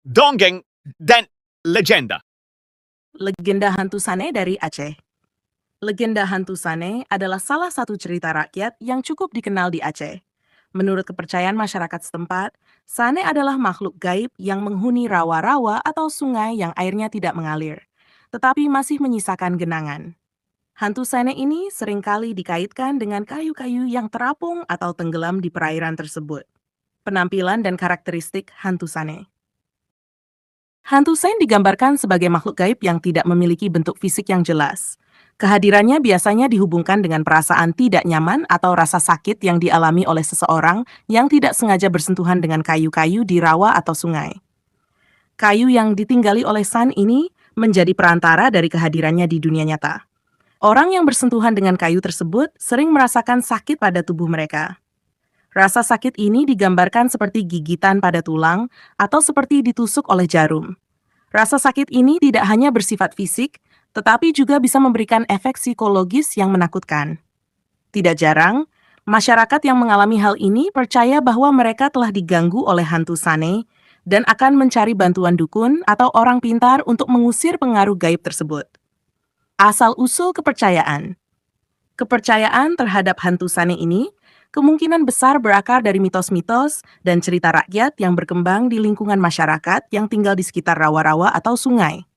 dongeng, dan legenda. Legenda Hantu Sane dari Aceh. Legenda Hantu Sane adalah salah satu cerita rakyat yang cukup dikenal di Aceh. Menurut kepercayaan masyarakat setempat, Sane adalah makhluk gaib yang menghuni rawa-rawa atau sungai yang airnya tidak mengalir, tetapi masih menyisakan genangan. Hantu Sane ini seringkali dikaitkan dengan kayu-kayu yang terapung atau tenggelam di perairan tersebut. Penampilan dan karakteristik Hantu Sane. Hantu Sane digambarkan sebagai makhluk gaib yang tidak memiliki bentuk fisik yang jelas. Kehadirannya biasanya dihubungkan dengan perasaan tidak nyaman atau rasa sakit yang dialami oleh seseorang yang tidak sengaja bersentuhan dengan kayu-kayu di rawa atau sungai. Kayu yang ditinggali oleh Sane ini menjadi perantara dari kehadirannya di dunia nyata. Orang yang bersentuhan dengan kayu tersebut sering merasakan sakit pada tubuh mereka. Rasa sakit ini digambarkan seperti gigitan pada tulang atau seperti ditusuk oleh jarum. Rasa sakit ini tidak hanya bersifat fisik, tetapi juga bisa memberikan efek psikologis yang menakutkan. Tidak jarang, masyarakat yang mengalami hal ini percaya bahwa mereka telah diganggu oleh hantu Sane dan akan mencari bantuan dukun atau orang pintar untuk mengusir pengaruh gaib tersebut. Asal-usul kepercayaan. Kepercayaan terhadap hantu Sane ini kemungkinan besar berakar dari mitos-mitos dan cerita rakyat yang berkembang di lingkungan masyarakat yang tinggal di sekitar rawa-rawa atau sungai.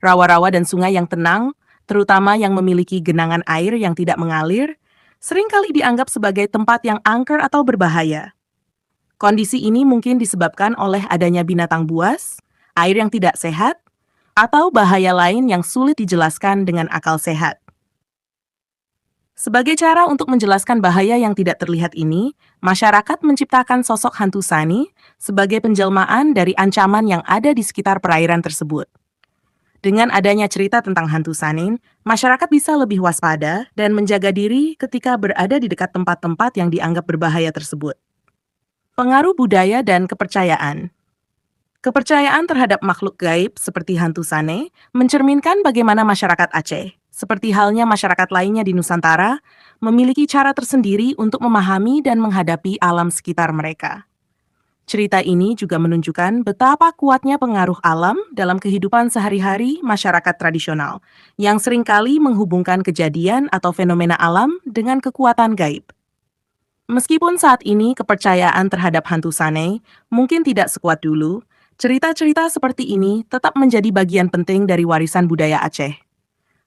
Rawa-rawa dan sungai yang tenang, terutama yang memiliki genangan air yang tidak mengalir, seringkali dianggap sebagai tempat yang angker atau berbahaya. Kondisi ini mungkin disebabkan oleh adanya binatang buas, air yang tidak sehat, atau bahaya lain yang sulit dijelaskan dengan akal sehat. Sebagai cara untuk menjelaskan bahaya yang tidak terlihat ini, masyarakat menciptakan sosok hantu Sane sebagai penjelmaan dari ancaman yang ada di sekitar perairan tersebut. Dengan adanya cerita tentang hantu Sane, masyarakat bisa lebih waspada dan menjaga diri ketika berada di dekat tempat-tempat yang dianggap berbahaya tersebut. Pengaruh budaya dan kepercayaan. Kepercayaan terhadap makhluk gaib seperti hantu Sane mencerminkan bagaimana masyarakat Aceh, seperti halnya masyarakat lainnya di Nusantara, memiliki cara tersendiri untuk memahami dan menghadapi alam sekitar mereka. Cerita ini juga menunjukkan betapa kuatnya pengaruh alam dalam kehidupan sehari-hari masyarakat tradisional, yang seringkali menghubungkan kejadian atau fenomena alam dengan kekuatan gaib. Meskipun saat ini kepercayaan terhadap hantu Sane mungkin tidak sekuat dulu, cerita-cerita seperti ini tetap menjadi bagian penting dari warisan budaya Aceh.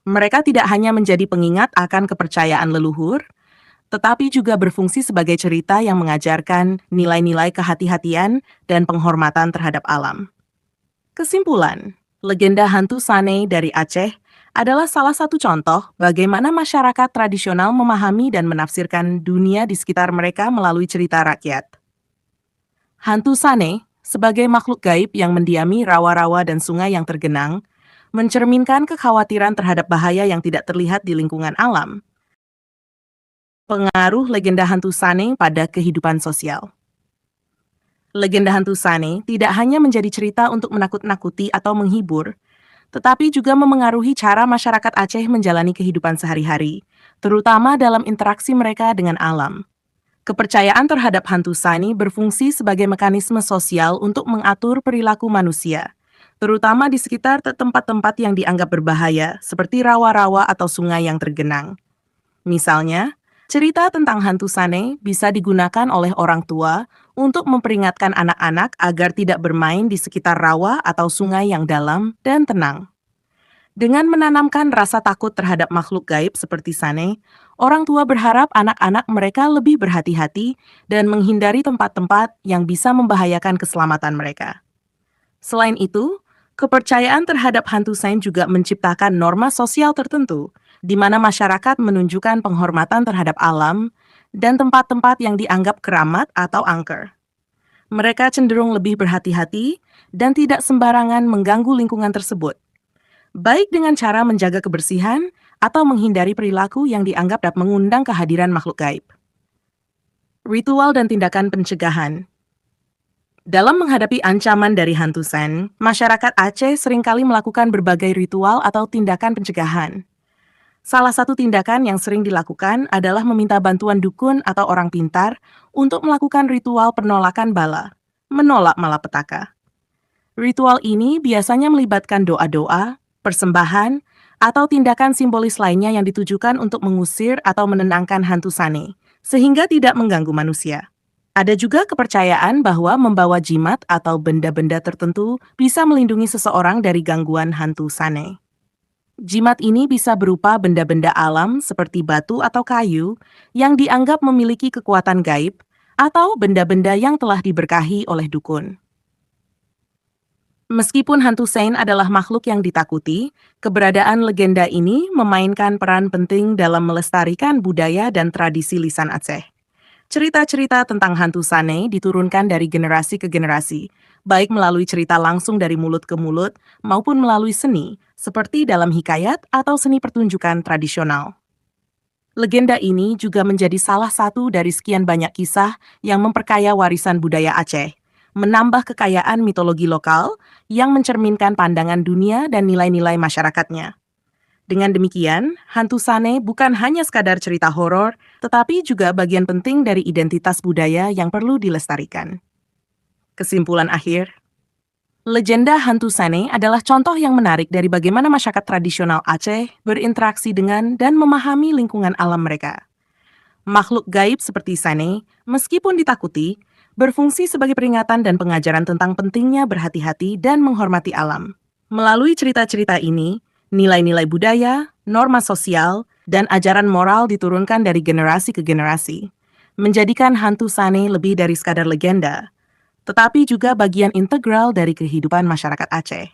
Mereka tidak hanya menjadi pengingat akan kepercayaan leluhur, tetapi juga berfungsi sebagai cerita yang mengajarkan nilai-nilai kehati-hatian dan penghormatan terhadap alam. Kesimpulan, legenda hantu Sane dari Aceh adalah salah satu contoh bagaimana masyarakat tradisional memahami dan menafsirkan dunia di sekitar mereka melalui cerita rakyat. Hantu Sane, sebagai makhluk gaib yang mendiami rawa-rawa dan sungai yang tergenang, mencerminkan kekhawatiran terhadap bahaya yang tidak terlihat di lingkungan alam. Pengaruh legenda hantu Sane pada kehidupan sosial. Legenda hantu Sane tidak hanya menjadi cerita untuk menakut-nakuti atau menghibur, tetapi juga memengaruhi cara masyarakat Aceh menjalani kehidupan sehari-hari, terutama dalam interaksi mereka dengan alam. Kepercayaan terhadap hantu Sane berfungsi sebagai mekanisme sosial untuk mengatur perilaku manusia, terutama di sekitar tempat-tempat yang dianggap berbahaya, seperti rawa-rawa atau sungai yang tergenang. Misalnya, cerita tentang hantu Sane bisa digunakan oleh orang tua untuk memperingatkan anak-anak agar tidak bermain di sekitar rawa atau sungai yang dalam dan tenang. Dengan menanamkan rasa takut terhadap makhluk gaib seperti Sane, orang tua berharap anak-anak mereka lebih berhati-hati dan menghindari tempat-tempat yang bisa membahayakan keselamatan mereka. Selain itu, kepercayaan terhadap hantu Sane juga menciptakan norma sosial tertentu, di mana masyarakat menunjukkan penghormatan terhadap alam dan tempat-tempat yang dianggap keramat atau angker. Mereka cenderung lebih berhati-hati dan tidak sembarangan mengganggu lingkungan tersebut, baik dengan cara menjaga kebersihan atau menghindari perilaku yang dianggap dapat mengundang kehadiran makhluk gaib. Ritual dan tindakan pencegahan. Dalam menghadapi ancaman dari hantu Sane, masyarakat Aceh seringkali melakukan berbagai ritual atau tindakan pencegahan. Salah satu tindakan yang sering dilakukan adalah meminta bantuan dukun atau orang pintar untuk melakukan ritual penolakan bala, menolak malapetaka. Ritual ini biasanya melibatkan doa-doa, persembahan, atau tindakan simbolis lainnya yang ditujukan untuk mengusir atau menenangkan hantu sane, sehingga tidak mengganggu manusia. Ada juga kepercayaan bahwa membawa jimat atau benda-benda tertentu bisa melindungi seseorang dari gangguan hantu sane. Jimat ini bisa berupa benda-benda alam seperti batu atau kayu yang dianggap memiliki kekuatan gaib atau benda-benda yang telah diberkahi oleh dukun. Meskipun hantu Saint adalah makhluk yang ditakuti, keberadaan legenda ini memainkan peran penting dalam melestarikan budaya dan tradisi lisan Aceh. Cerita-cerita tentang hantu Sane diturunkan dari generasi ke generasi, baik melalui cerita langsung dari mulut ke mulut maupun melalui seni, seperti dalam hikayat atau seni pertunjukan tradisional. Legenda ini juga menjadi salah satu dari sekian banyak kisah yang memperkaya warisan budaya Aceh, menambah kekayaan mitologi lokal yang mencerminkan pandangan dunia dan nilai-nilai masyarakatnya. Dengan demikian, hantu Sane bukan hanya sekadar cerita horor, tetapi juga bagian penting dari identitas budaya yang perlu dilestarikan. Kesimpulan akhir, legenda hantu Sane adalah contoh yang menarik dari bagaimana masyarakat tradisional Aceh berinteraksi dengan dan memahami lingkungan alam mereka. Makhluk gaib seperti Sane, meskipun ditakuti, berfungsi sebagai peringatan dan pengajaran tentang pentingnya berhati-hati dan menghormati alam. Melalui cerita-cerita ini, nilai-nilai budaya, norma sosial, dan ajaran moral diturunkan dari generasi ke generasi, menjadikan hantu Sane lebih dari sekadar legenda, tetapi juga bagian integral dari kehidupan masyarakat Aceh.